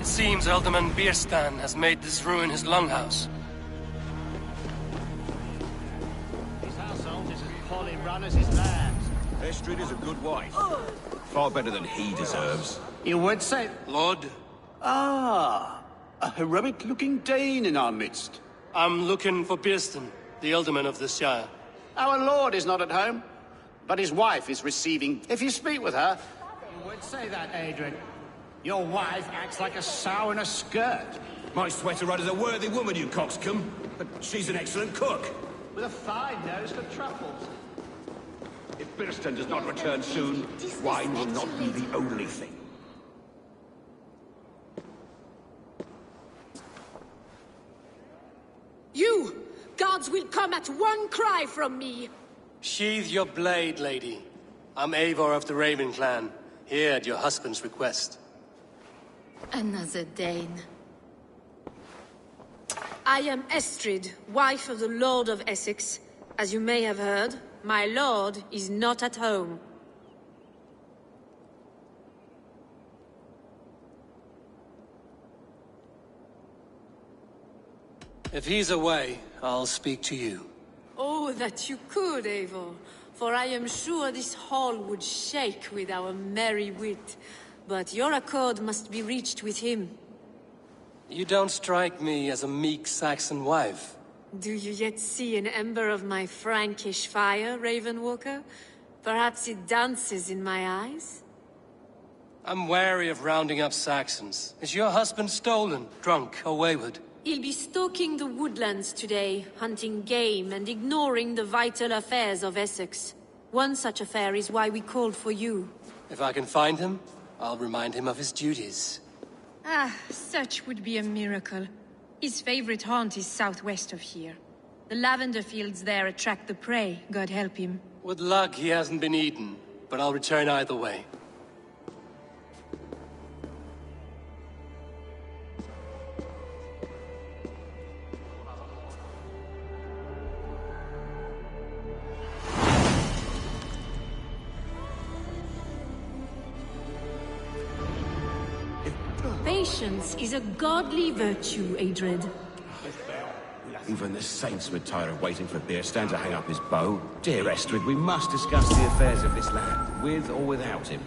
It seems Alderman Bierstan has made this ruin his longhouse. His household is as poorly run as his land. Estrid is a good wife. Far better than he deserves. You would say... Lord, Ah, a heroic-looking Dane in our midst. I'm looking for Bierstan, the Alderman of the Shire. Our lord is not at home, but his wife is receiving. If you speak with her... You would say that, Adrian. Your wife acts like a sow in a skirt. My sweater is a worthy woman, you coxcomb. But she's an excellent cook. With a fine nose for truffles. If Birston does not return soon, wine will not be the only thing. You! Guards will come at one cry from me! Sheathe your blade, lady. I'm Eivor of the Raven clan, here at your husband's request. Another Dane. I am Estrid, wife of the Lord of Essex. As you may have heard, my lord is not at home. If he's away, I'll speak to you. Oh, that you could, Eivor. For I am sure this hall would shake with our merry wit. But your accord must be reached with him. You don't strike me as a meek Saxon wife. Do you yet see an ember of my Frankish fire, Ravenwalker? Perhaps it dances in my eyes? I'm wary of rounding up Saxons. Is your husband stolen, drunk, or wayward? He'll be stalking the woodlands today, hunting game and ignoring the vital affairs of Essex. One such affair is why we called for you. If I can find him, I'll remind him of his duties. Ah, such would be a miracle. His favorite haunt is southwest of here. The lavender fields there attract the prey, God help him. With luck, he hasn't been eaten, but I'll return either way. Patience is a godly virtue, Adred. Even the saints would tire of waiting for Bierstan to hang up his bow. Dear Estrid, we must discuss the affairs of this land, with or without him.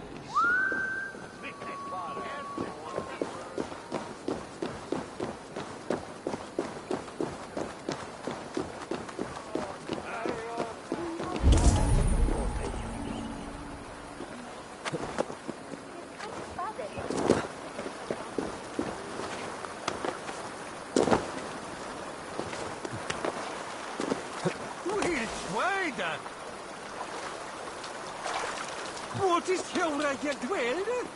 What is Hjora hier dwellde?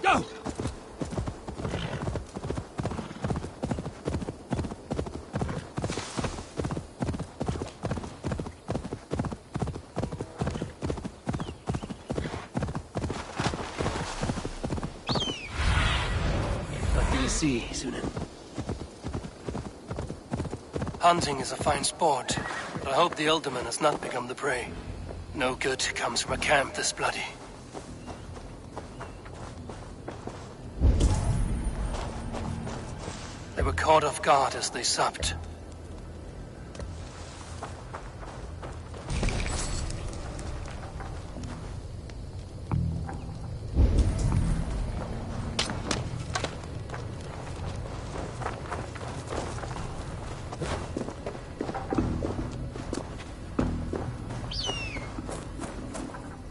Go! What do you see, Sunan? Hunting is a fine sport, but I hope the Alderman has not become the prey. No good comes from a camp this bloody. They were caught off guard as they supped.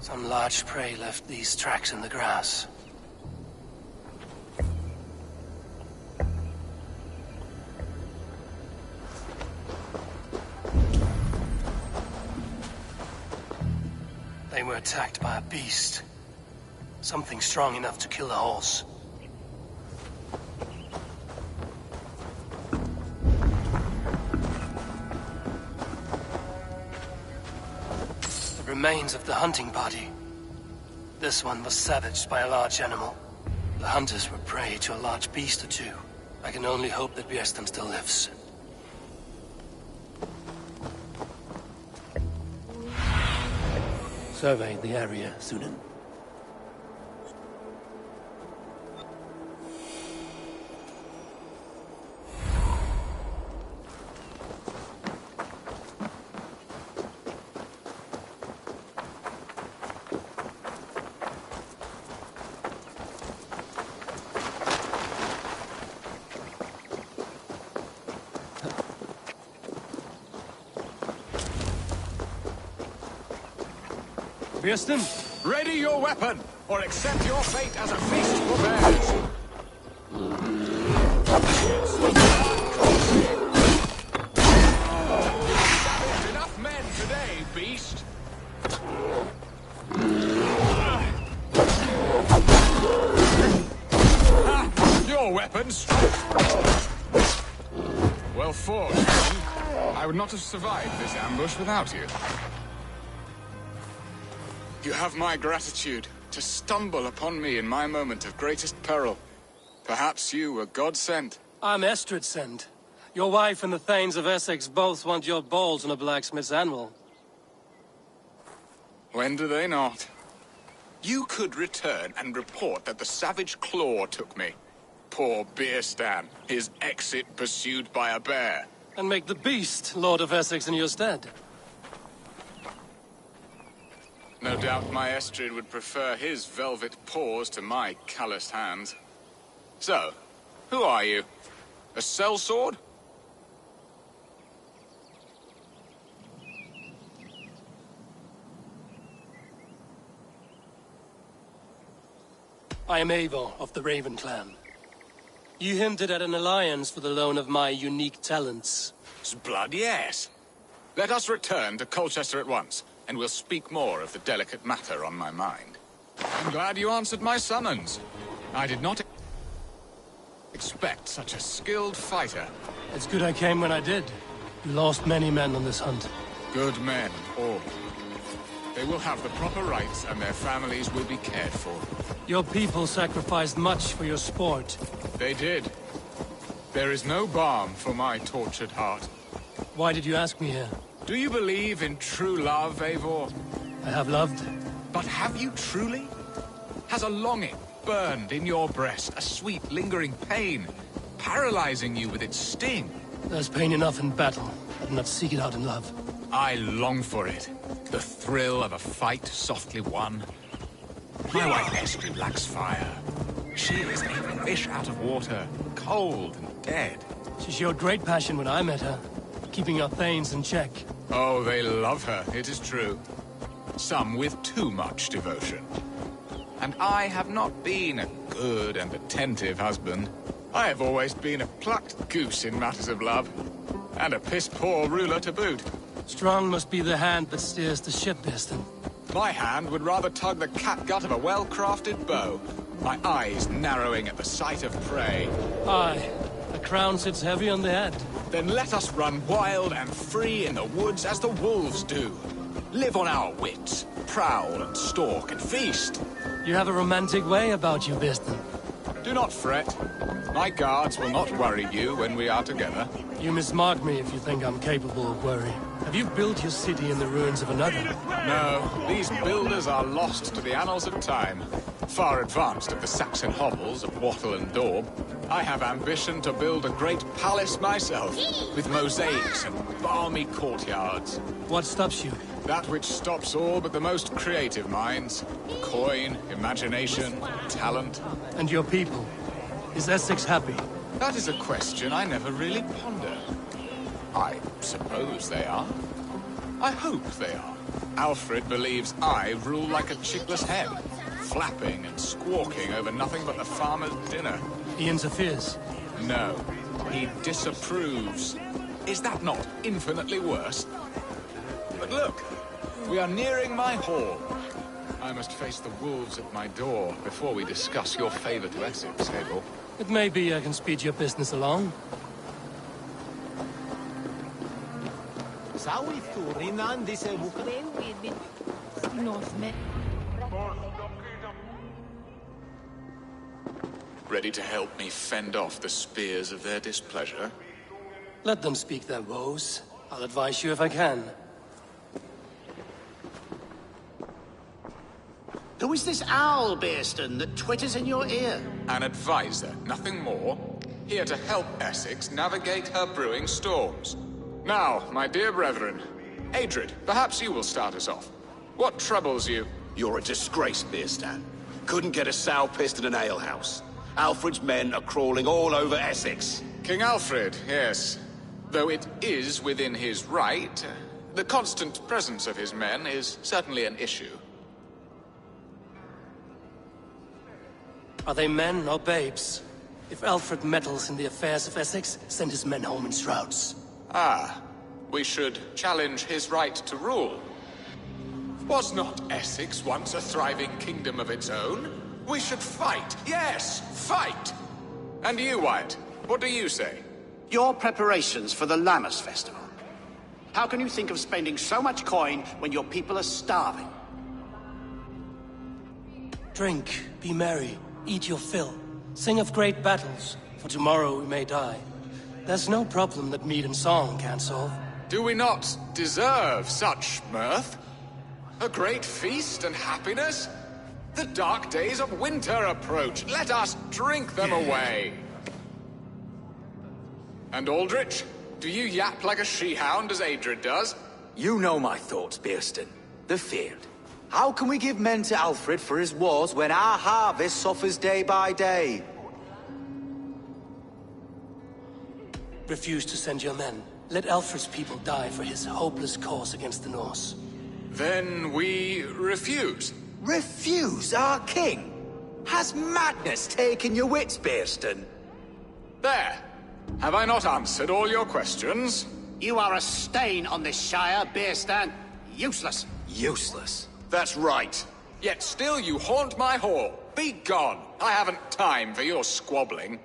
Some large prey left these tracks in the grass. They were attacked by a beast. Something strong enough to kill a horse. The remains of the hunting party. This one was savaged by a large animal. The hunters were prey to a large beast or two. I can only hope that Bjersten still lives. Survey the area, Sunan. Bjersten? Ready your weapon, or accept your fate as a feast for bears. Savaged enough men today, beast. Your weapon strikes. Well fought, friend. I would not have survived this ambush without you. You have my gratitude to stumble upon me in my moment of greatest peril. Perhaps you were God sent. I'm Estrid sent. Your wife and the Thanes of Essex both want your balls on a blacksmith's anvil. When do they not? You could return and report that the savage claw took me. Poor Bjersten, his exit pursued by a bear. And make the beast Lord of Essex in your stead. No doubt my Estrid would prefer his velvet paws to my calloused hands. So, who are you? A sellsword? I am Eivor of the Raven clan. You hinted at an alliance for the loan of my unique talents. Blood, yes. Let us return to Colchester at once, and we'll speak more of the delicate matter on my mind. I'm glad you answered my summons. I did not expect such a skilled fighter. It's good I came when I did. You lost many men on this hunt. Good men, all. They will have the proper rights, and their families will be cared for. Your people sacrificed much for your sport. They did. There is no balm for my tortured heart. Why did you ask me here? Do you believe in true love, Eivor? I have loved. But have you truly? Has a longing burned in your breast, a sweet, lingering pain, paralyzing you with its sting? There's pain enough in battle. I do not seek it out in love. I long for it. The thrill of a fight softly won. My wife Estrid lacks fire. She is a fish out of water, cold and dead. She showed great passion when I met her, keeping our Thanes in check. Oh, they love her, it is true. Some with too much devotion. And I have not been a good and attentive husband. I have always been a plucked goose in matters of love. And a piss-poor ruler to boot. Strong must be the hand that steers the ship, Birston. My hand would rather tug the catgut of a well-crafted bow. My eyes narrowing at the sight of prey. Aye, the crown sits heavy on the head. Then let us run wild and free in the woods as the wolves do. Live on our wits, prowl and stalk and feast. You have a romantic way about you, Birston. Do not fret. My guards will not worry you when we are together. You mismark me if you think I'm capable of worry. Have you built your city in the ruins of another? No, these builders are lost to the annals of time. Far advanced of the Saxon hovels of Wattle and Daub. I have ambition to build a great palace myself, with mosaics and balmy courtyards. What stops you? That which stops all but the most creative minds. Coin, imagination, talent. And your people? Is Essex happy? That is a question I never really pondered. I suppose they are. I hope they are. Alfred believes I rule like a chickless hen, flapping and squawking over nothing but the farmer's dinner. He interferes. No, he disapproves. Is that not infinitely worse? But look, we are nearing my hall. I must face the wolves at my door before we discuss your favor to Essex, Abel. It may be I can speed your business along. Ready to help me fend off the spears of their displeasure? Let them speak their woes. I'll advise you if I can. Who is this owl, Birston, that twitters in your ear? An advisor, nothing more. Here to help Essex navigate her brewing storms. Now, my dear brethren, Adrid, perhaps you will start us off. What troubles you? You're a disgrace, Birstan. Couldn't get a sow pissed in an alehouse. Alfred's men are crawling all over Essex. King Alfred, yes. Though it is within his right, the constant presence of his men is certainly an issue. Are they men or babes? If Alfred meddles in the affairs of Essex, send his men home in shrouds. Ah, we should challenge his right to rule. Was not Essex once a thriving kingdom of its own? We should fight, yes, fight! And you, Wyatt, what do you say? Your preparations for the Lammas festival. How can you think of spending so much coin when your people are starving? Drink, be merry, eat your fill. Sing of great battles, for tomorrow we may die. There's no problem that meat and song can't solve. Do we not deserve such mirth? A great feast and happiness? The dark days of winter approach. Let us drink them away. And Aldrich, do you yap like a she-hound as Adrid does? You know my thoughts, Birston. The field. How can we give men to Alfred for his wars when our harvest suffers day by day? Refuse to send your men. Let Alfred's people die for his hopeless cause against the Norse. Then we refuse. Refuse our king? Has madness taken your wits, Birston? There. Have I not answered all your questions? You are a stain on this shire, Birstan. Useless. Useless. That's right. Yet still you haunt my hall. Be gone. I haven't time for your squabbling.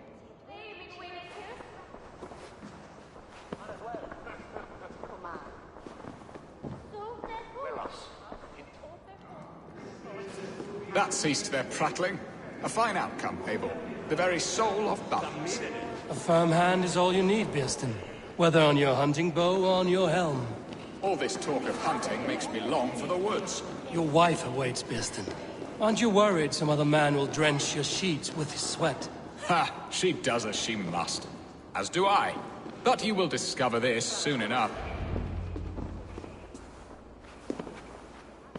That ceased their prattling. A fine outcome, Abel. The very soul of balance. A firm hand is all you need, Birston. Whether on your hunting bow or on your helm. All this talk of hunting makes me long for the woods. Your wife awaits, Birston. Aren't you worried some other man will drench your sheets with his sweat? Ha! She does as she must. As do I. But you will discover this soon enough.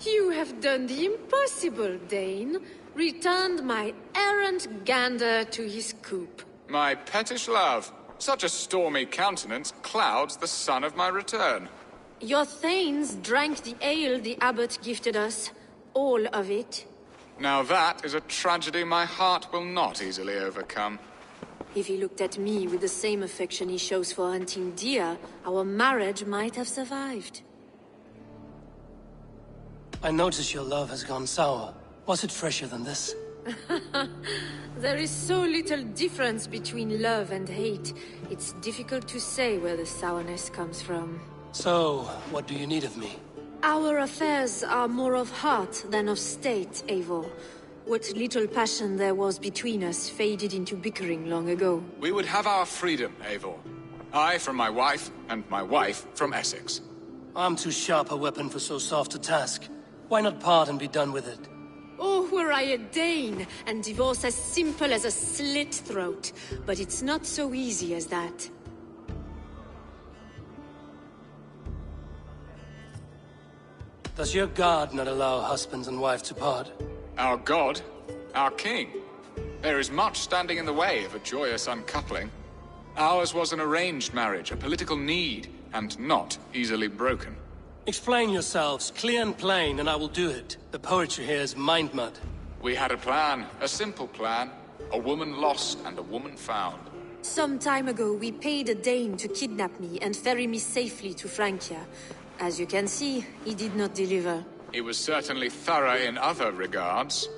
You have done the impossible, Dane. Returned my errant gander to his coop. My pettish love. Such a stormy countenance clouds the sun of my return. Your thanes drank the ale the abbot gifted us. All of it. Now that is a tragedy my heart will not easily overcome. If he looked at me with the same affection he shows for hunting deer, our marriage might have survived. I notice your love has gone sour. Was it fresher than this? There is so little difference between love and hate. It's difficult to say where the sourness comes from. So, what do you need of me? Our affairs are more of heart than of state, Eivor. What little passion there was between us faded into bickering long ago. We would have our freedom, Eivor. I from my wife, and my wife from Essex. I'm too sharp a weapon for so soft a task. Why not part and be done with it? Oh, were I a Dane, and divorce as simple as a slit throat. But it's not so easy as that. Does your god not allow husbands and wives to part? Our god? Our king? There is much standing in the way of a joyous uncoupling. Ours was an arranged marriage, a political need, and not easily broken. Explain yourselves, clear and plain, and I will do it. The poetry here is mind mud. We had a plan, a simple plan. A woman lost and a woman found. Some time ago, we paid a Dane to kidnap me and ferry me safely to Francia. As you can see, he did not deliver. He was certainly thorough in other regards.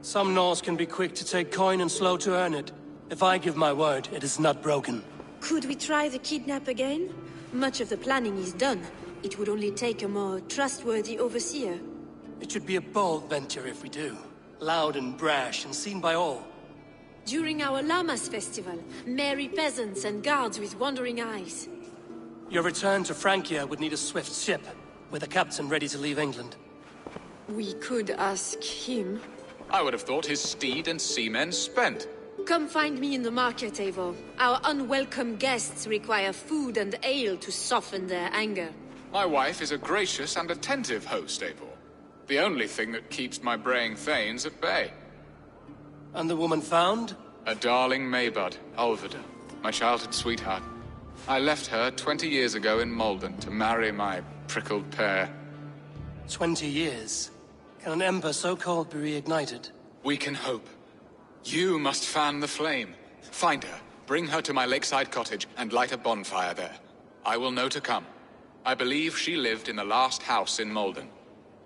Some Norse can be quick to take coin and slow to earn it. If I give my word, it is not broken. Could we try the kidnap again? Much of the planning is done. It would only take a more trustworthy overseer. It should be a bold venture if we do. Loud and brash and seen by all. During our Llamas festival, merry peasants and guards with wandering eyes. Your return to Francia would need a swift ship, with a captain ready to leave England. We could ask him. I would have thought his steed and seamen spent. Come find me in the market, Eivor. Our unwelcome guests require food and ale to soften their anger. My wife is a gracious and attentive host, Eivor. The only thing that keeps my braying thanes at bay. And the woman found? A darling Maybud, Alvida, my childhood sweetheart. I left her 20 years ago in Malden to marry my prickled pear. 20 years? Can an ember so cold be reignited? We can hope. You must fan the flame. Find her, bring her to my lakeside cottage, and light a bonfire there. I will know to come. I believe she lived in the last house in Malden.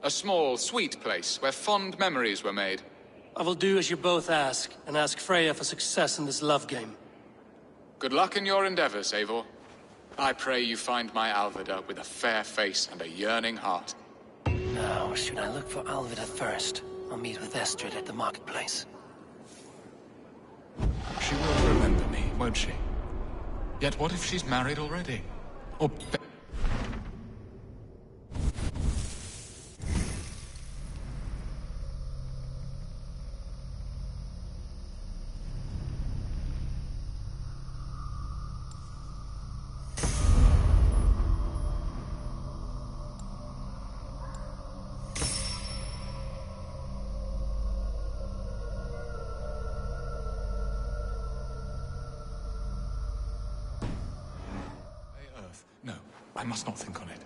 A small, sweet place where fond memories were made. I will do as you both ask, and ask Freya for success in this love game. Good luck in your endeavors, Eivor. I pray you find my Alvida with a fair face and a yearning heart. Now, should I look for Alvida first? I'll meet with Estrid at the marketplace. She will remember me, won't she? Yet what if she's married already? Or... No, I must not think on it.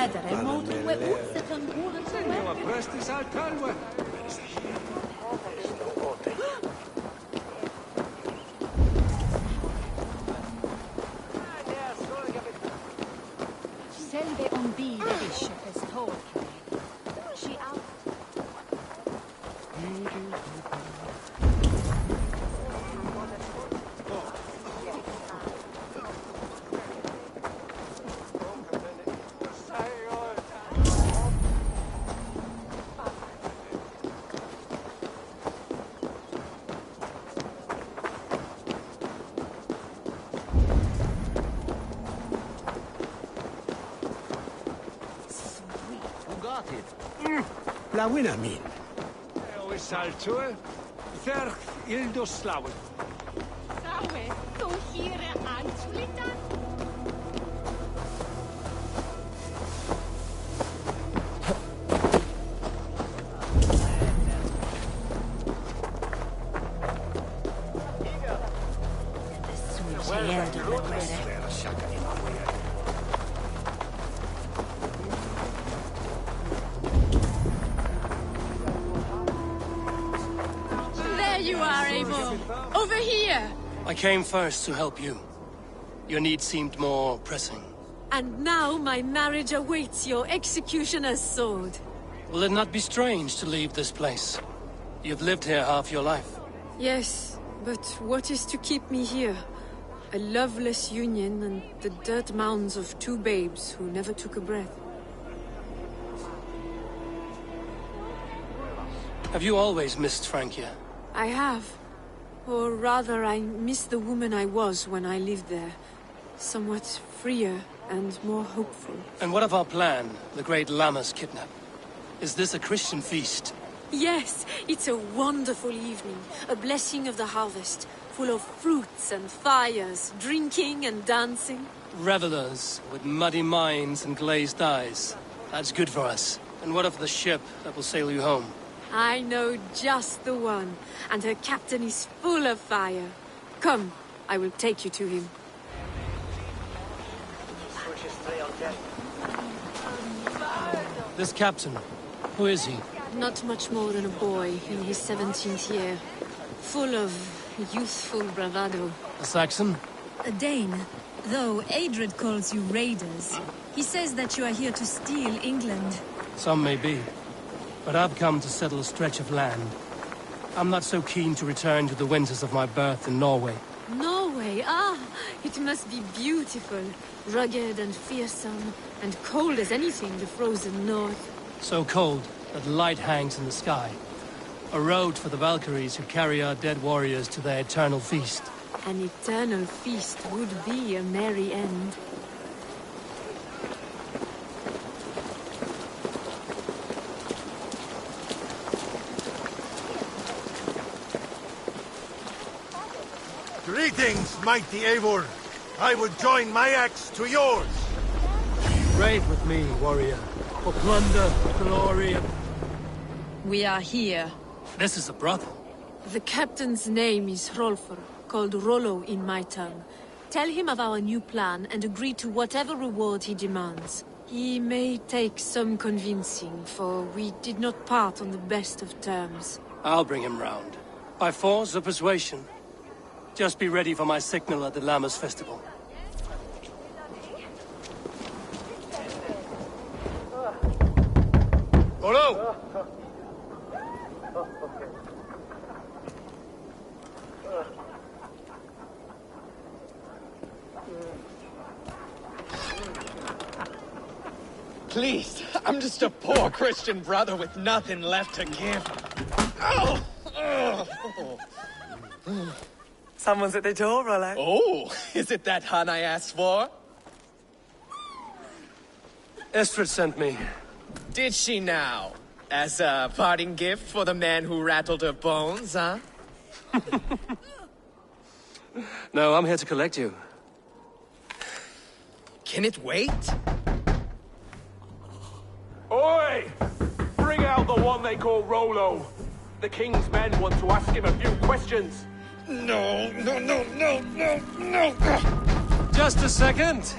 vedere molto uzzeton Selve on bide bishopes tolk. She out. La winna min. Oes saltue, ferch ildo slawen. Sawe, to here antulitan. There you are, Eivor. Over here. I came first to help you. Your need seemed more pressing. And now my marriage awaits your executioner's sword. Will it not be strange to leave this place? You've lived here half your life. Yes, but what is to keep me here? A loveless union and the dirt mounds of two babes who never took a breath. Have you always missed Francia? I have. Or rather, I miss the woman I was when I lived there. Somewhat freer and more hopeful. And what of our plan, the great Lammas kidnap? Is this a Christian feast? Yes, it's a wonderful evening. A blessing of the harvest. Full of fruits and fires, drinking and dancing. Revelers with muddy minds and glazed eyes. That's good for us. And what of the ship that will sail you home? I know just the one, and her captain is full of fire. Come, I will take you to him. This captain, who is he? Not much more than a boy in his 17th year. Full of youthful bravado. A Saxon? A Dane. Though Adred calls you raiders. He says that you are here to steal England. Some may be. But I've come to settle a stretch of land. I'm not so keen to return to the winters of my birth in Norway. Norway? Ah, it must be beautiful. Rugged and fearsome, and cold as anything the frozen north. So cold that light hangs in the sky. A road for the Valkyries who carry our dead warriors to their eternal feast. An eternal feast would be a merry end. Greetings, mighty Eivor. I would join my axe to yours. Raid with me, warrior. For plunder, glory, and... We are here. This is a brothel. The captain's name is Hrolfr, called Rollo in my tongue. Tell him of our new plan and agree to whatever reward he demands. He may take some convincing, for we did not part on the best of terms. I'll bring him round. By force or persuasion. Just be ready for my signal at the Lammas festival. Hello! Please, I'm just a poor Christian brother with nothing left to give. Oh! Someone's at the door, Rollo. Oh, is it that hun I asked for? Estrid sent me. Did she now? As a parting gift for the man who rattled her bones, huh? No, I'm here to collect you. Can it wait? Oi! Bring out the one they call Rollo. The king's men want to ask him a few questions. No. Just a second.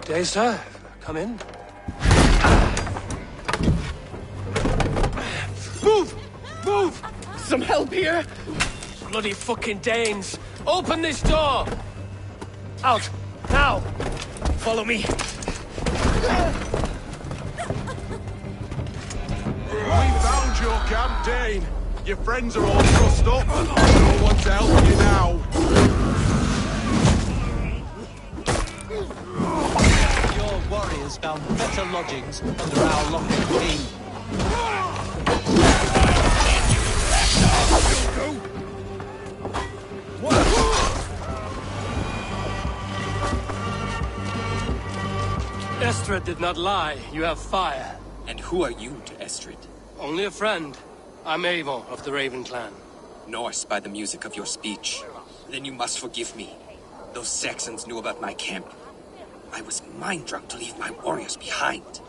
Day, sir. Come in. Move! Move! Some help here? Bloody fucking Danes! Open this door! Out! Now! Follow me. We found your camp, Dane. Your friends are all trussed up. No one's helping you now. Your warriors found better lodgings under our lock and key. Estrid did not lie. You have fire. And who are you to Estrid? Only a friend. I'm Eivor of the Raven clan. Norse by the music of your speech. Then you must forgive me. Those Saxons knew about my camp. I was mind-drunk to leave my warriors behind.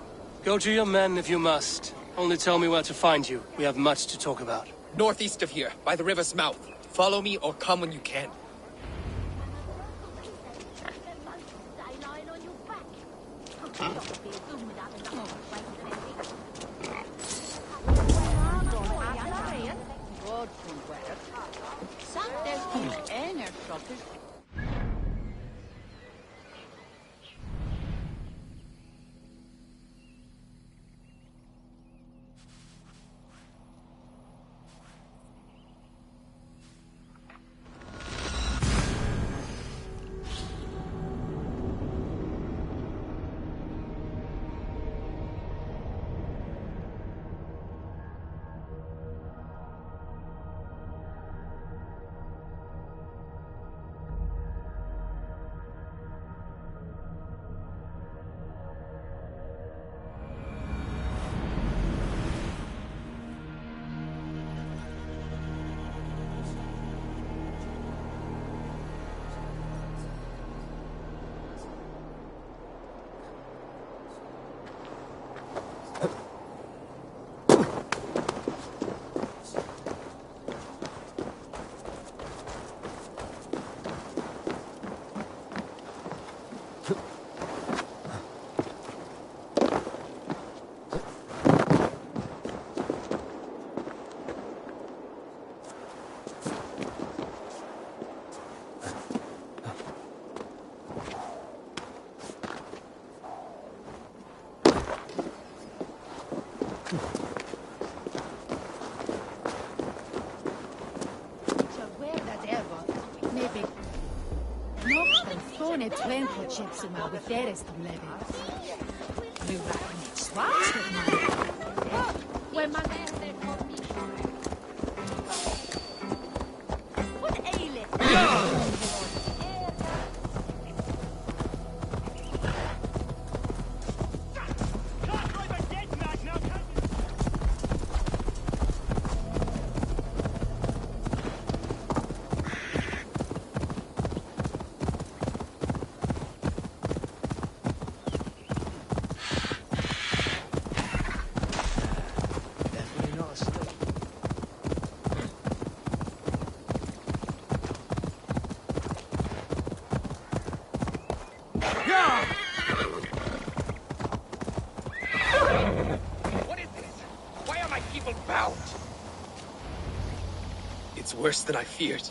Go to your men if you must. Only tell me where to find you. We have much to talk about. Northeast of here, by the river's mouth. Follow me or come when you can. With their estimate. You reckon it's swatch with me? When my what ail it? It's worse than I feared.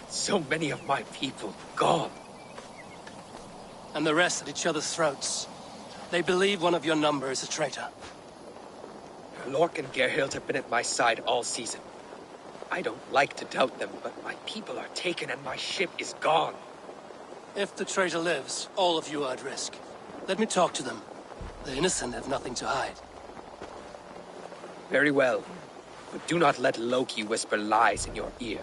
So many of my people gone. And the rest at each other's throats. They believe one of your number is a traitor. Lork and Gerhild have been at my side all season. I don't like to doubt them, but my people are taken and my ship is gone. If the traitor lives, all of you are at risk. Let me talk to them. The innocent have nothing to hide. Very well. But do not let Loki whisper lies in your ear.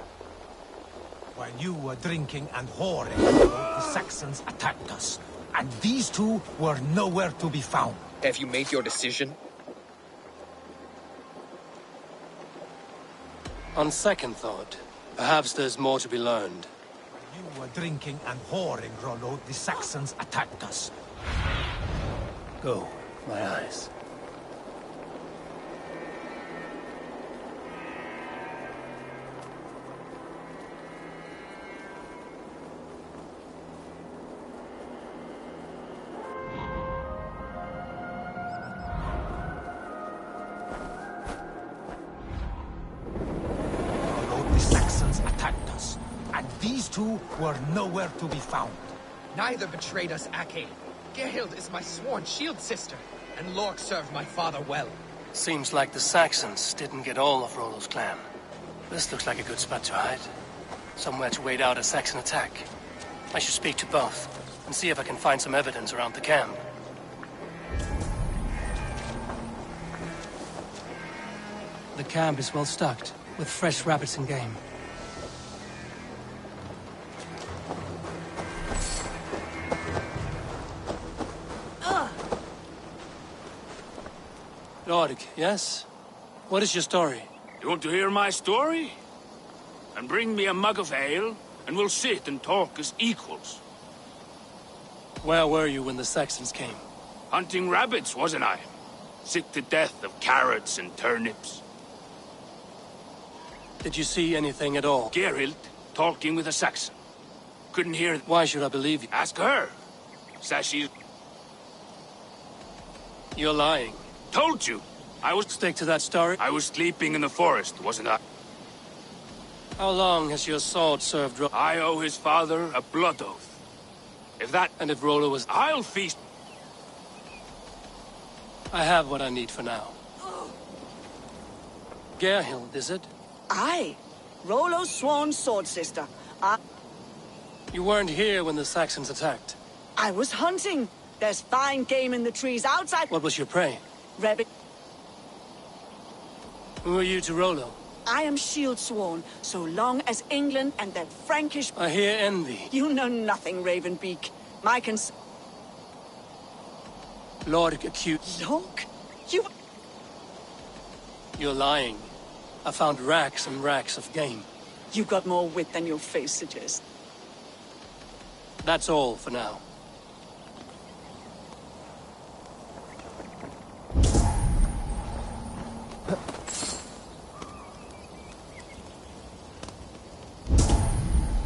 While you were drinking and whoring, the Saxons attacked us. And these two were nowhere to be found. Have you made your decision? On second thought, perhaps there's more to be learned. While you were drinking and whoring, Rollo, the Saxons attacked us. Go, my eyes. these two were nowhere to be found. Neither betrayed us, Ake. Gerhild is my sworn shield sister, and Lork served my father well. Seems like the Saxons didn't get all of Rollo's clan. This looks like a good spot to hide. Somewhere to wait out a Saxon attack. I should speak to both, and see if I can find some evidence around the camp. The camp is well stocked, with fresh rabbits and game. Lord, yes? What is your story? You want to hear my story? And bring me a mug of ale, and we'll sit and talk as equals. Where were you when the Saxons came? Hunting rabbits, wasn't I? Sick to death of carrots and turnips. Did you see anything at all? Gerhild talking with a Saxon. Couldn't hear... Why should I believe you? Ask her. Says she's... You're lying. Told you. I was... Stick to that story? I was sleeping in the forest, wasn't I? How long has your sword served Rollo? I owe his father a blood oath. If that... And if Rollo was... I'll feast... I have what I need for now. Gerhild, is it? Aye. Rollo's sworn sword sister. You weren't here when the Saxons attacked. I was hunting. There's fine game in the trees outside. What was your prey? Rabbit. Who are you to Rollo? I am shield sworn, so long as England and that Frankish... I hear envy. You know nothing, Ravenbeak. My Lord accused... Look, you... You're lying. I found racks and racks of game. You've got more wit than your face suggests. That's all for now.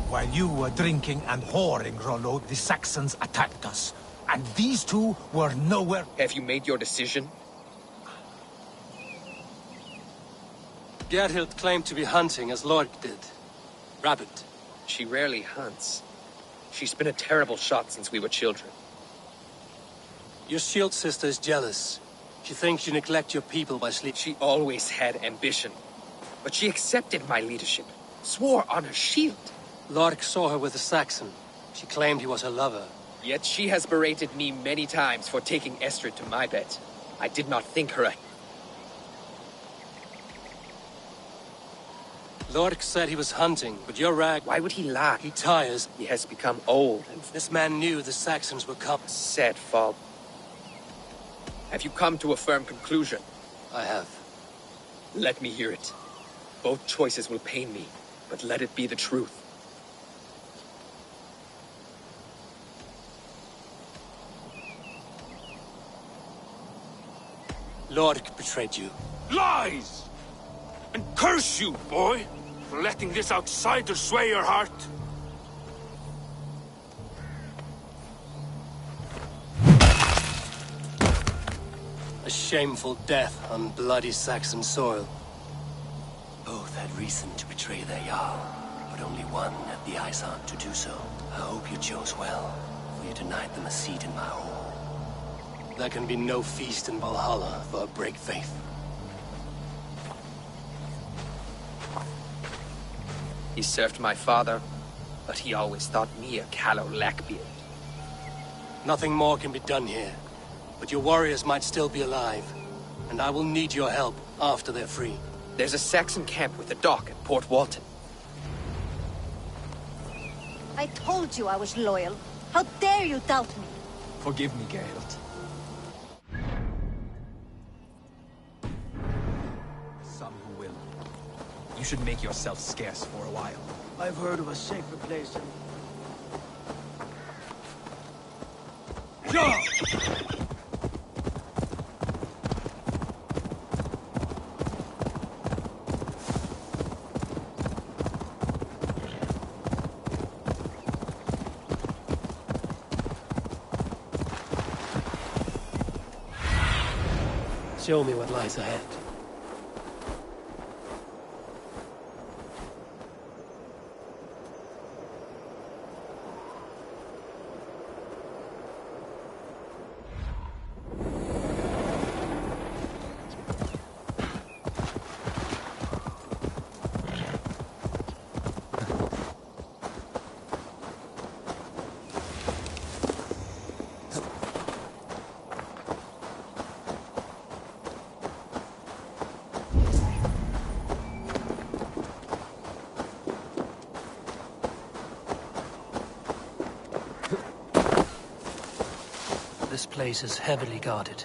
While you were drinking and whoring, Rollo, the Saxons attacked us. And these two were nowhere... Have you made your decision? Gerhild claimed to be hunting as Lord did. Rabbit. She rarely hunts. She's been a terrible shot since we were children. Your shield sister is jealous. She thinks you neglect your people by sleep. She always had ambition. But she accepted my leadership. Swore on her shield. Lork saw her with a Saxon. She claimed he was her lover. Yet she has berated me many times for taking Estrid to my bed. I did not think her a... Lork said he was hunting, but your rag... Why would he lie? He tires. He has become old and... This man knew the Saxons were coming. Sad fault. Have you come to a firm conclusion? I have. Let me hear it. Both choices will pain me, but let it be the truth. Lork betrayed you. Lies! And curse you, boy, for letting this outsider sway your heart. A shameful death on bloody Saxon soil. Both had reason to betray their Jarl, but only one had the eyesight to do so. I hope you chose well, for you denied them a seat in my hall. There can be no feast in Valhalla for a break faith. He served my father, but he always thought me a callow lackbeard. Nothing more can be done here, but your warriors might still be alive, and I will need your help after they're free. There's a Saxon camp with a dock at Port Walton. I told you I was loyal. How dare you doubt me? Forgive me, Gerhild. Some who will. You should make yourself scarce for a while. I've heard of a safer place than... Show me what lies ahead. This place is heavily guarded.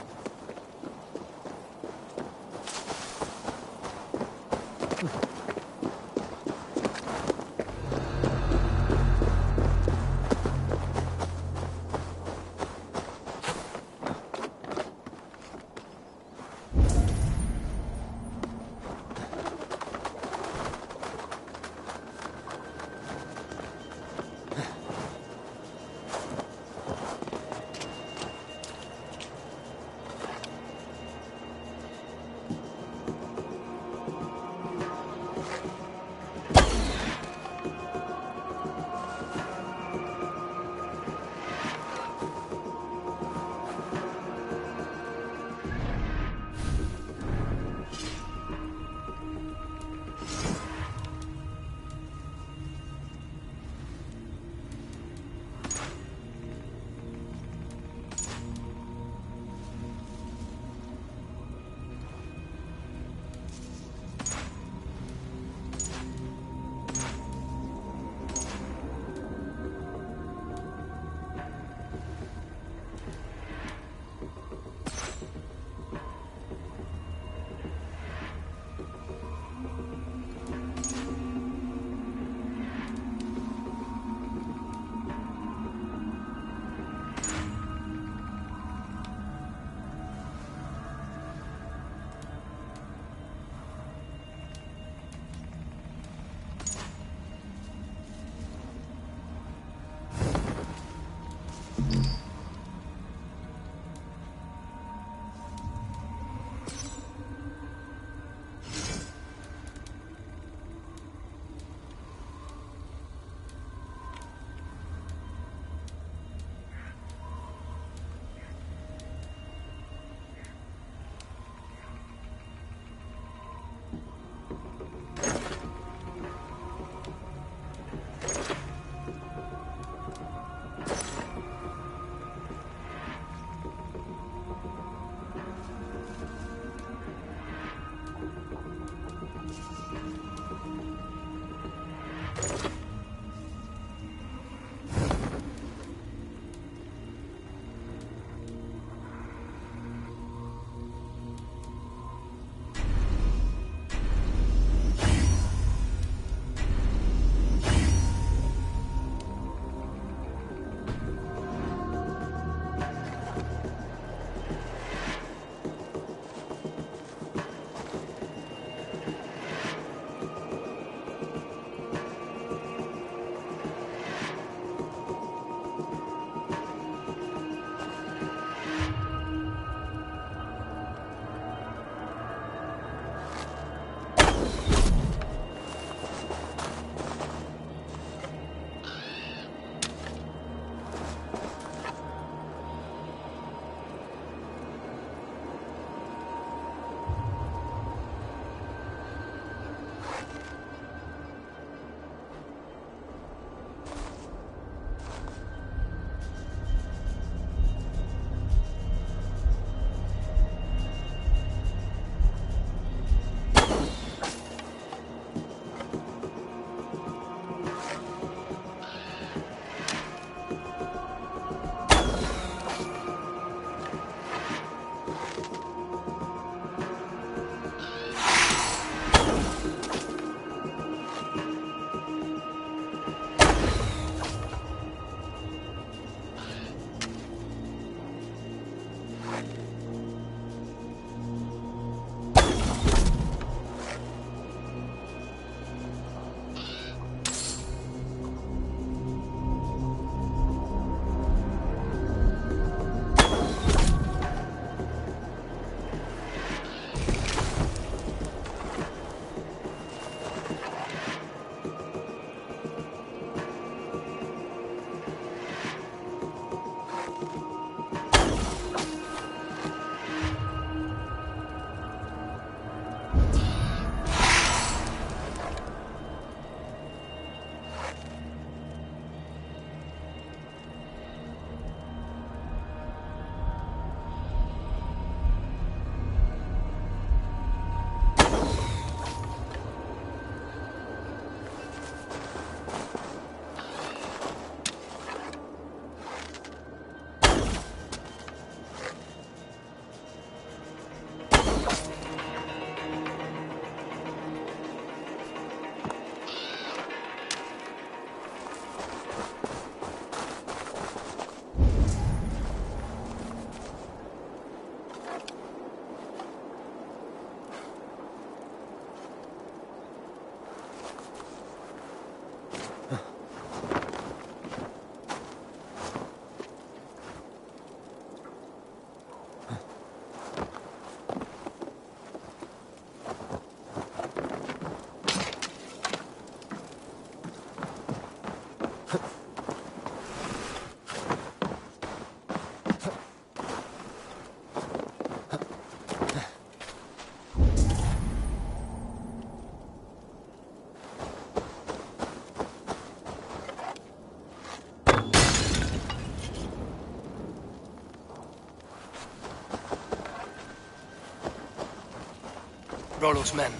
Rollo's men,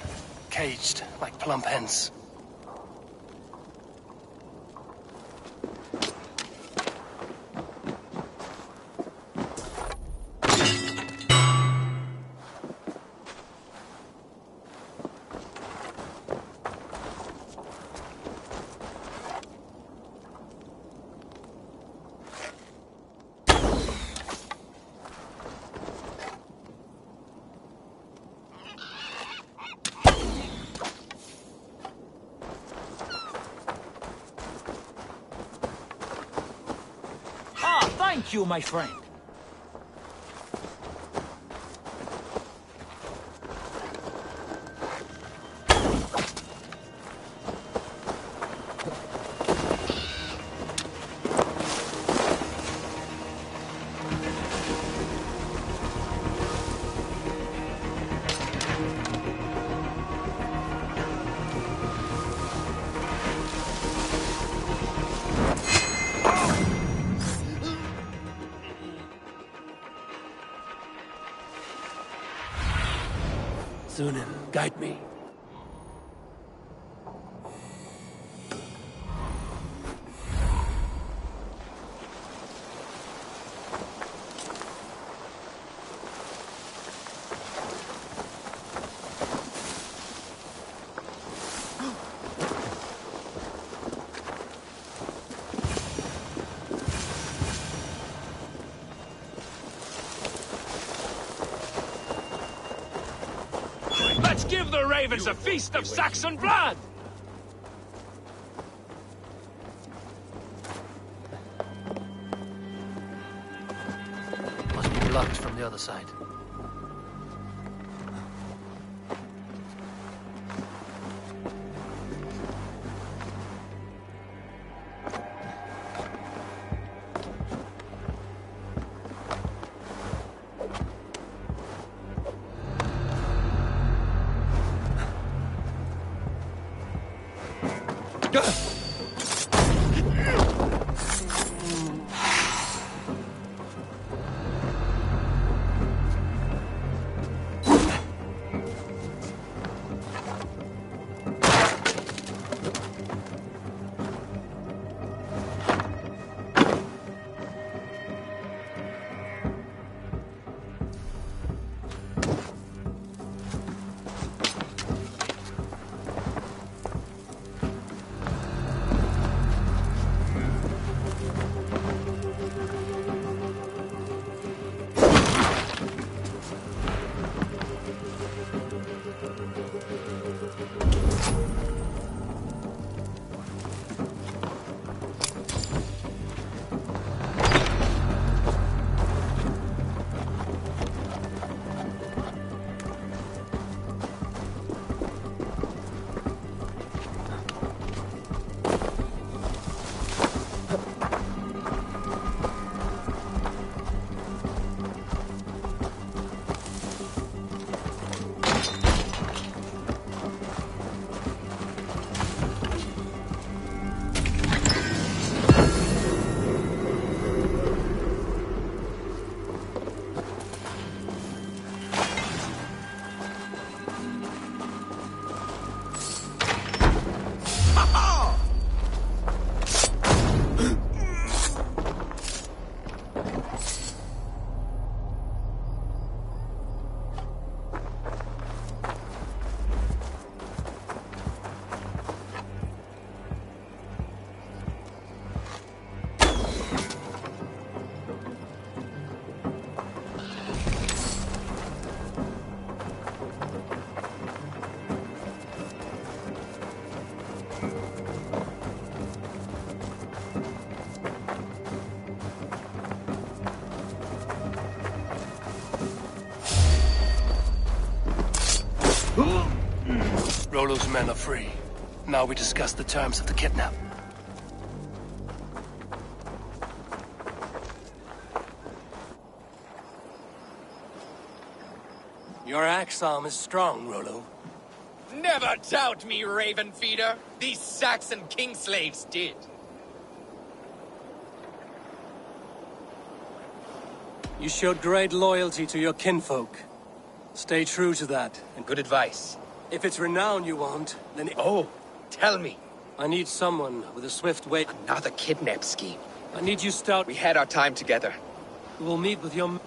caged like plump hens. Thank you, my friend. Sunan, guide me. Let's give the ravens a feast of Saxon blood! Must be blocked from the other side. Rollo's men are free. Now we discuss the terms of the kidnap. Your axe arm is strong, Rollo. Never doubt me, Raven Feeder. These Saxon king slaves did. You showed great loyalty to your kinfolk. Stay true to that. And good advice. If it's renown you want, then... Oh, tell me. I need someone with a swift way... Another kidnap scheme. I need you stout... We had our time together. We'll meet with your...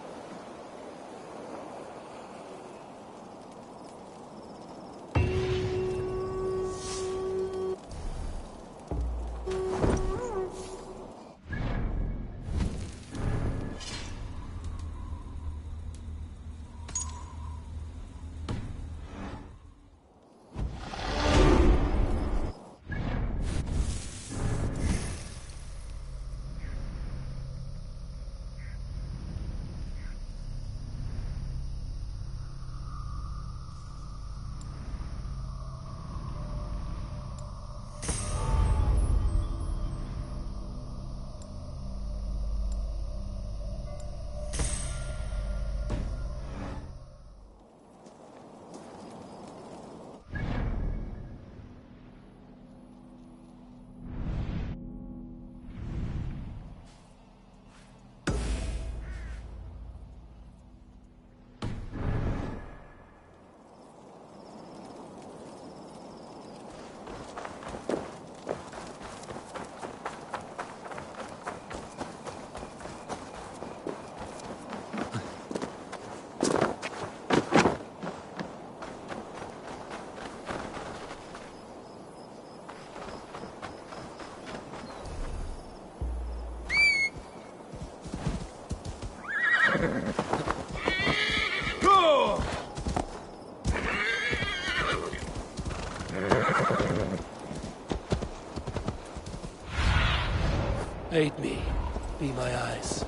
Aid me. Be my eyes.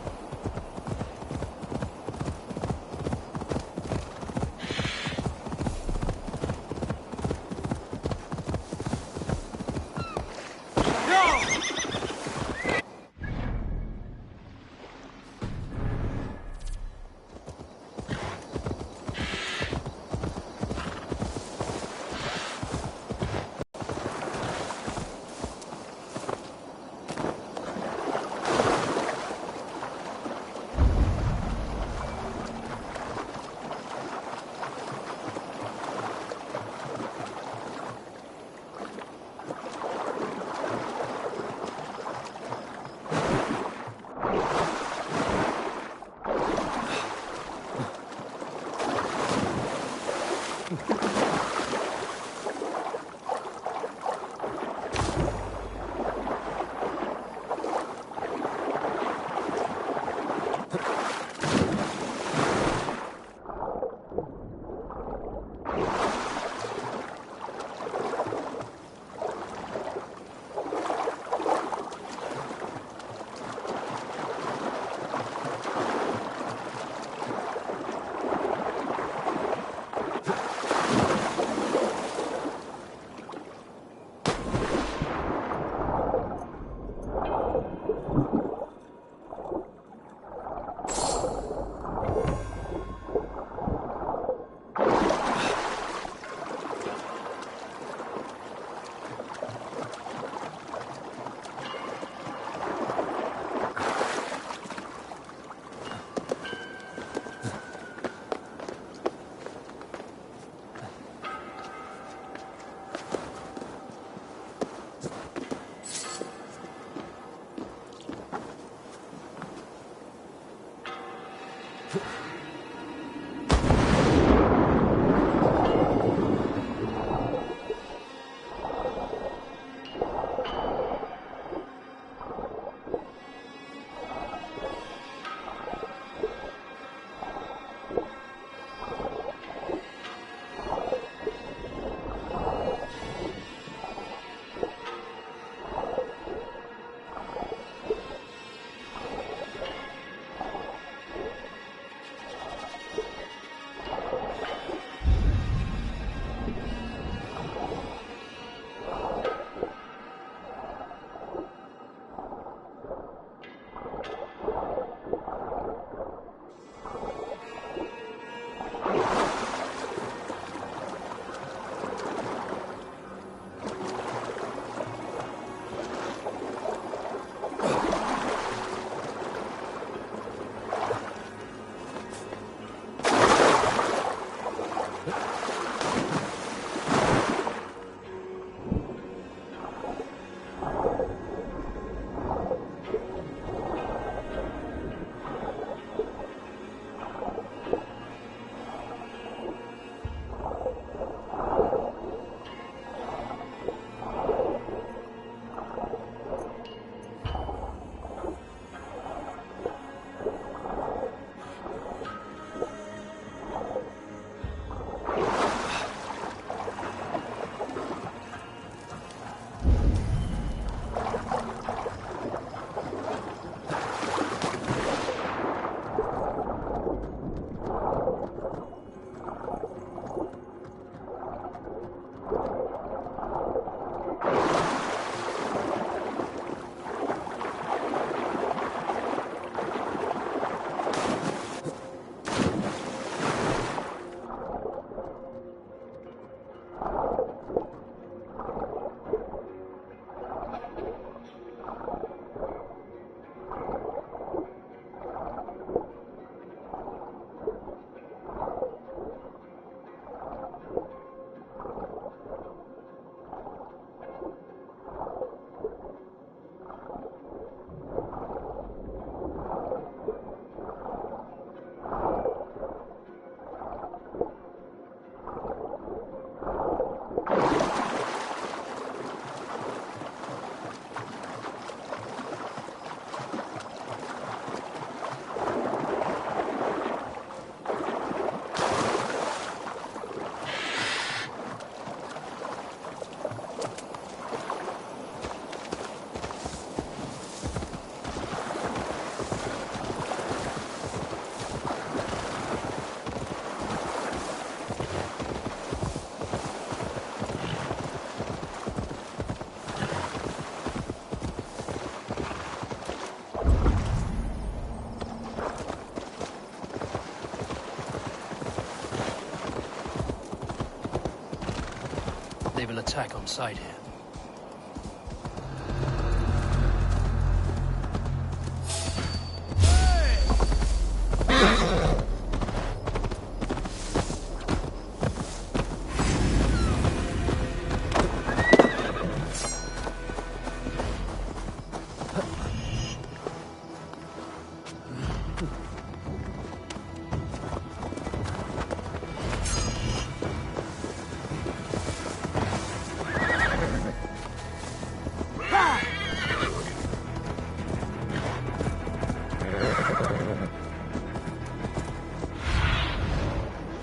attack on sight here.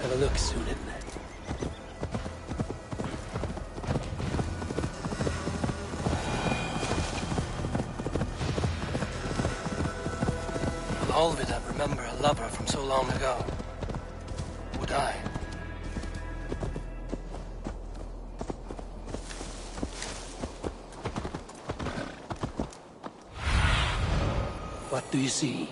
Have a look soon, isn't it? Will Olvidar remember a lover from so long ago? Would I? What do you see?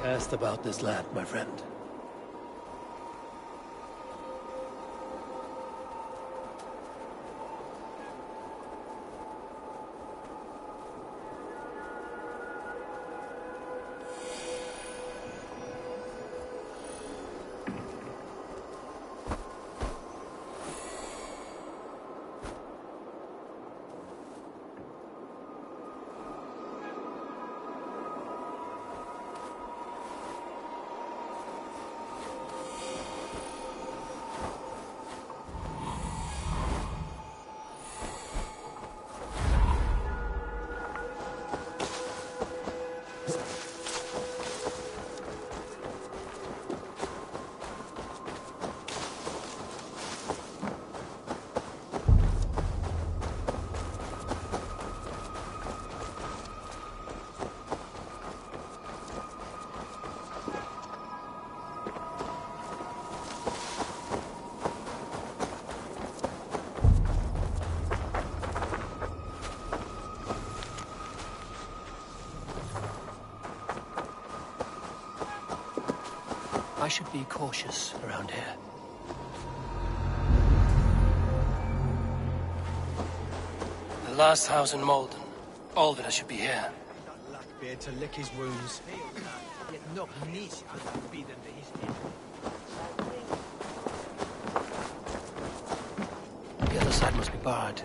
Cast about this land, my friend. I should be cautious around here. The last house in Malden. Olvidar should be here. Luckbeard to lick his wounds. The other side must be barred.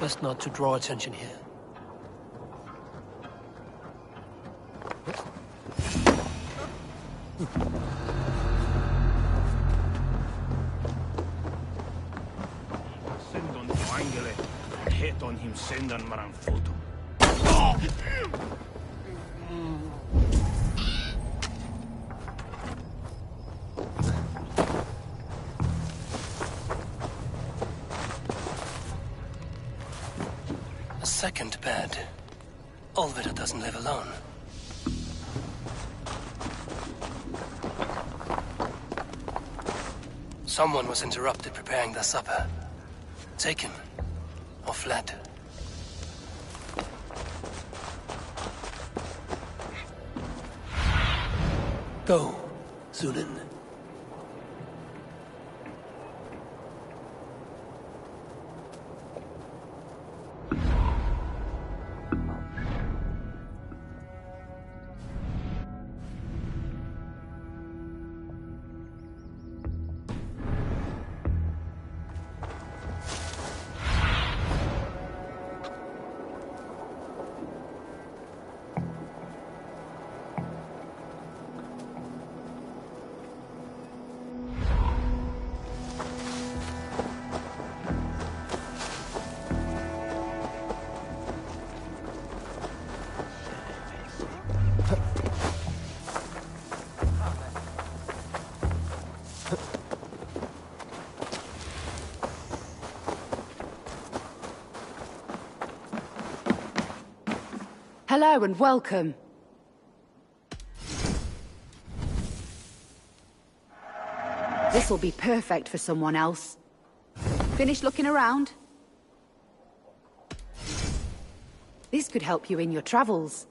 Best not to draw attention here. Sendon angele, heton him sendan maran foto. A second bed. Olvida doesn't live alone. Someone was interrupted preparing their supper. Taken. Or fled. Go, Zunin. Hello and welcome. This'll be perfect for someone else. Finished looking around? This could help you in your travels.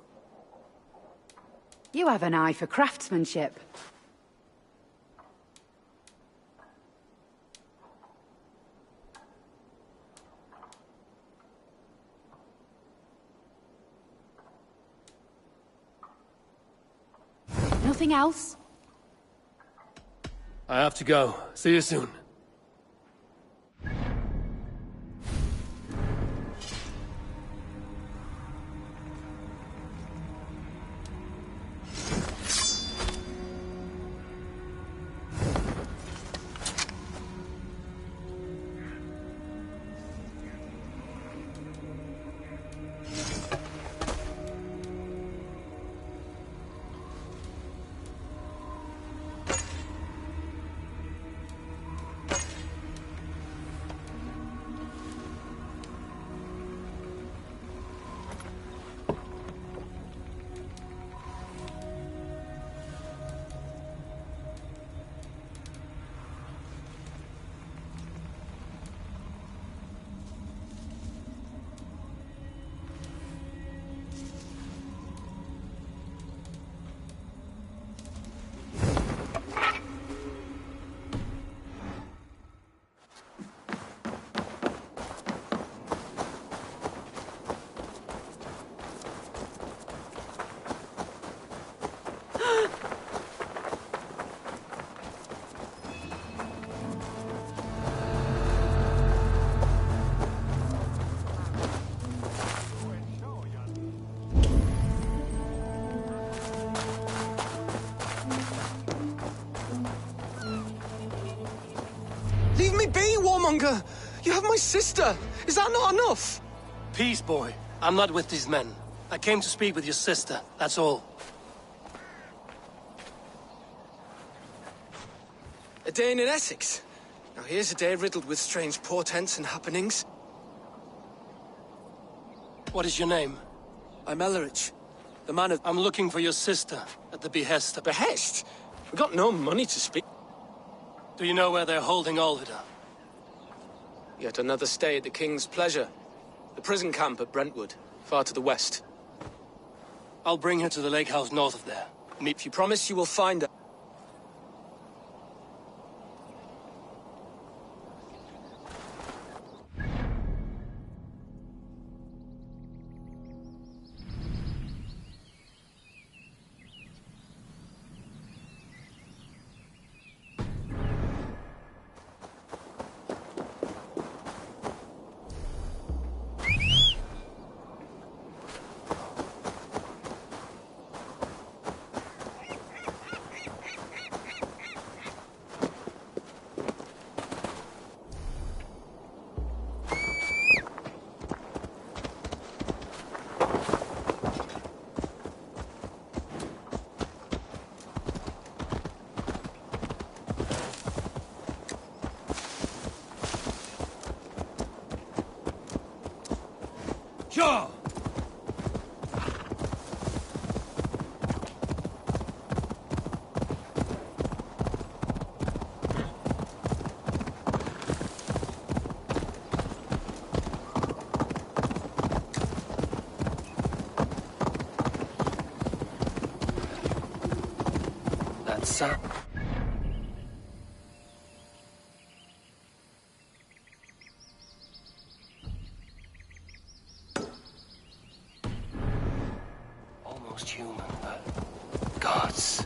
You have an eye for craftsmanship. Nothing else? I have to go. See you soon. Leave me be, warmonger! You have my sister! Is that not enough? Peace, boy. I'm not with these men. I came to speak with your sister, that's all. A day in Essex. Now here's a day riddled with strange portents and happenings. What is your name? I'm Ellerich, the man of... I'm looking for your sister, at the behest of... Behest? We got no money to speak. Do you know where they're holding Olvida? Yet another stay at the King's pleasure. The prison camp at Brentwood, far to the west. I'll bring her to the lake house north of there. If you promise you will find her. Sure. That's almost human, but gods.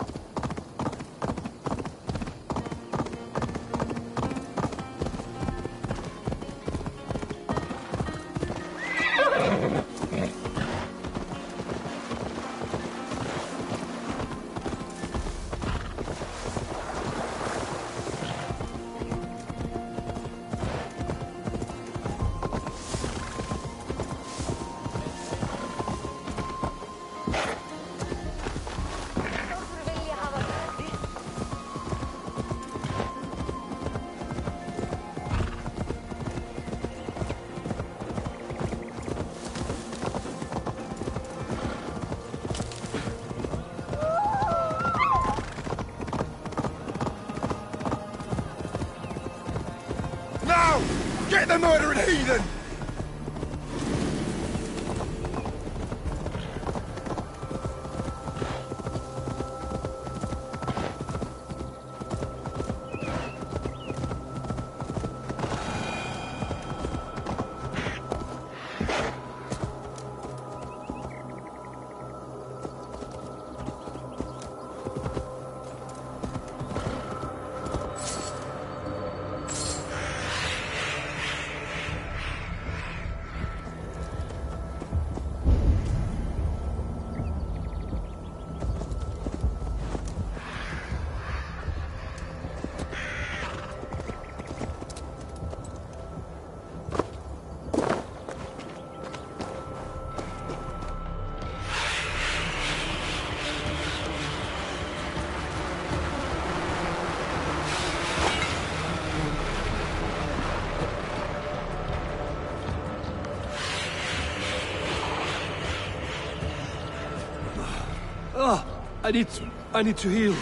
Get the murdering heathen! I need to heal.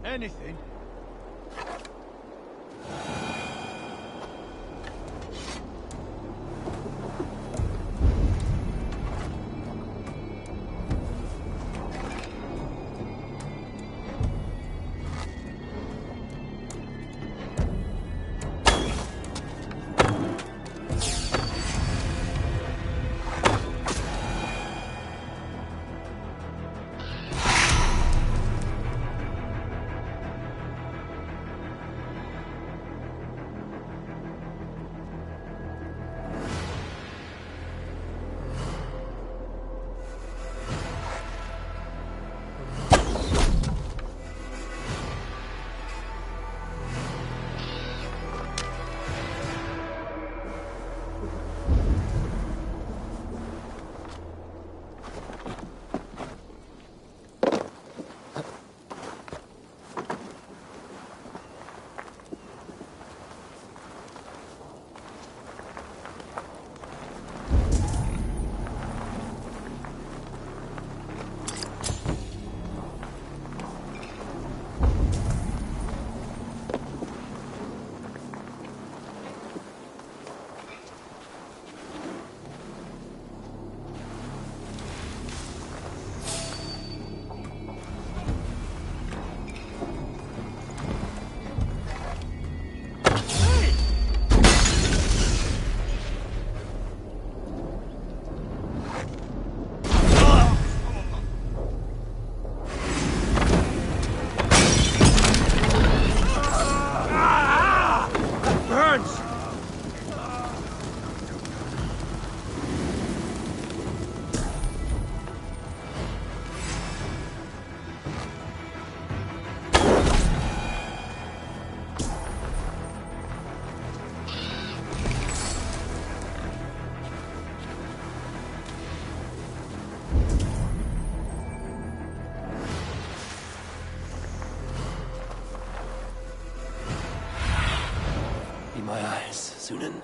Anything? My eyes, Sunan.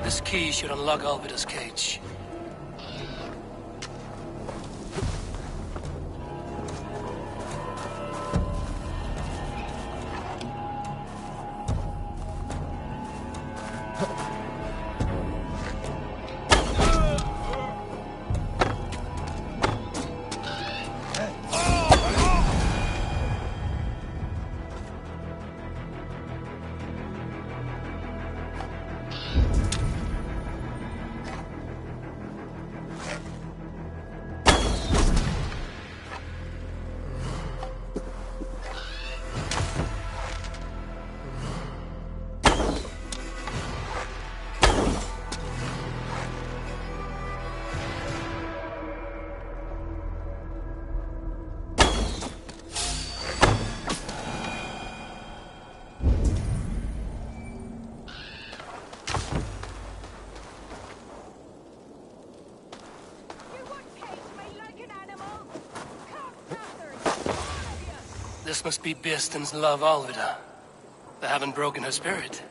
This key should unlock Alvida's cage. This must be Birsten's love, Alvida. They haven't broken her spirit.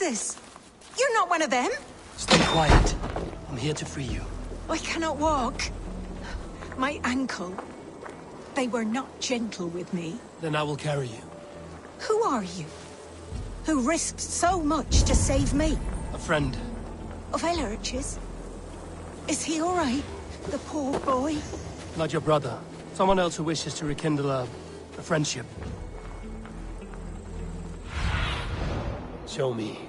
this? You're not one of them? Stay quiet. I'm here to free you. I cannot walk. My ankle. They were not gentle with me. Then I will carry you. Who are you? Who risked so much to save me? A friend. Of Elurch's? Is he all right? The poor boy? Not your brother. Someone else who wishes to rekindle a friendship. Show me.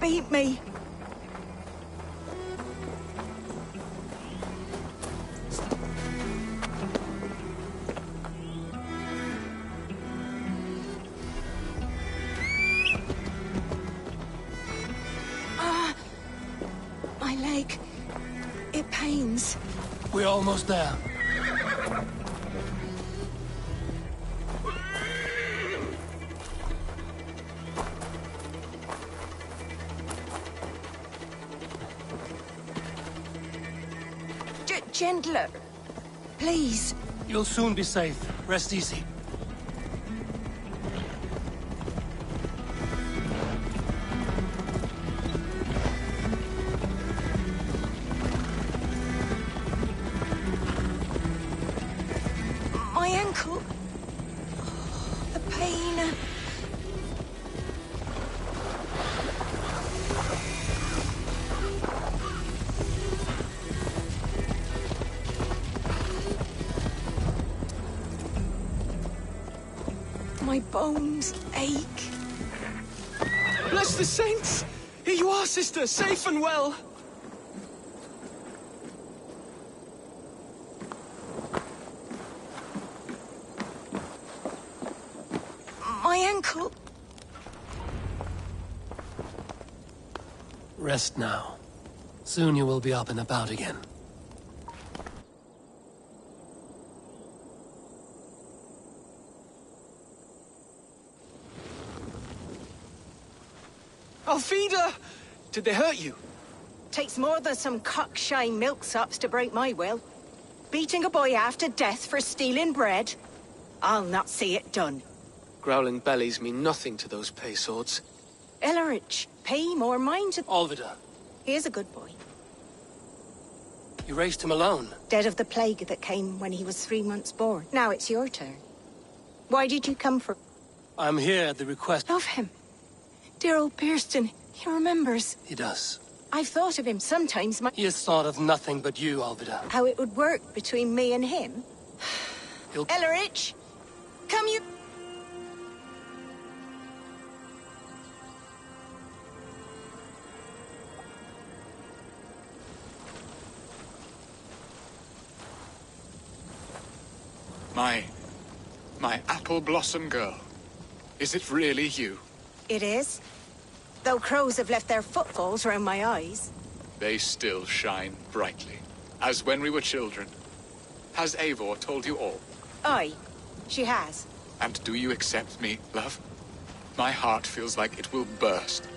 Beat me. My leg. It pains. We're almost there. Gentler. Please. You'll soon be safe. Rest easy. My ankle. The pain. My bones ache. Bless the saints! Here you are, sister, safe and well. My ankle. Rest now. Soon you will be up and about again. Alfida! Did they hurt you? Takes more than some cockshy milksops to break my will. Beating a boy half to death for stealing bread? I'll not see it done. Growling bellies mean nothing to those pay swords. Ellerich, pay more mind to... Alvida. He is a good boy. You raised him alone? Dead of the plague that came when he was 3 months born. Now it's your turn. Why did you come for... I'm here at the request... Of him. Dear old Pearston, he remembers. He does. I've thought of him sometimes, He has thought of nothing but you, Alvida. How it would work between me and him? Ellerich! Come you... My apple blossom girl. Is it really you? It is. Though crows have left their footfalls round my eyes. They still shine brightly, as when we were children. Has Eivor told you all? Aye, she has. And do you accept me, love? My heart feels like it will burst.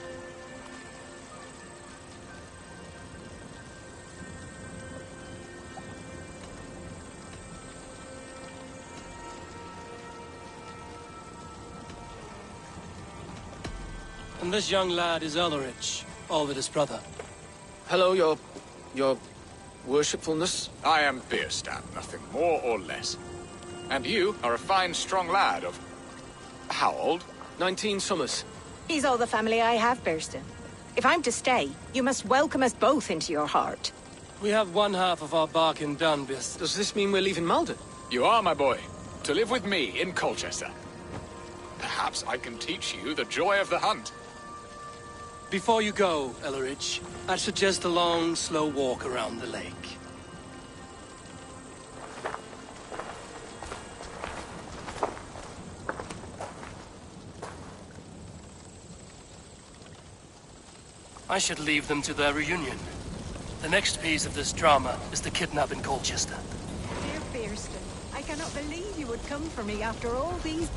And this young lad is Ellerich, Alvida's brother. Hello, your worshipfulness. I am Bierstan, nothing more or less. And you are a fine, strong lad of... how old? 19 summers. He's all the family I have, Burston. If I'm to stay, you must welcome us both into your heart. We have one half of our bargain done, Biss. Does this mean we're leaving Malden? You are, my boy. To live with me in Colchester. Perhaps I can teach you the joy of the hunt. Before you go, Ellerich, I'd suggest a long, slow walk around the lake. I should leave them to their reunion. The next piece of this drama is the kidnap in Colchester. Dear Fearston, I cannot believe you would come for me after all these...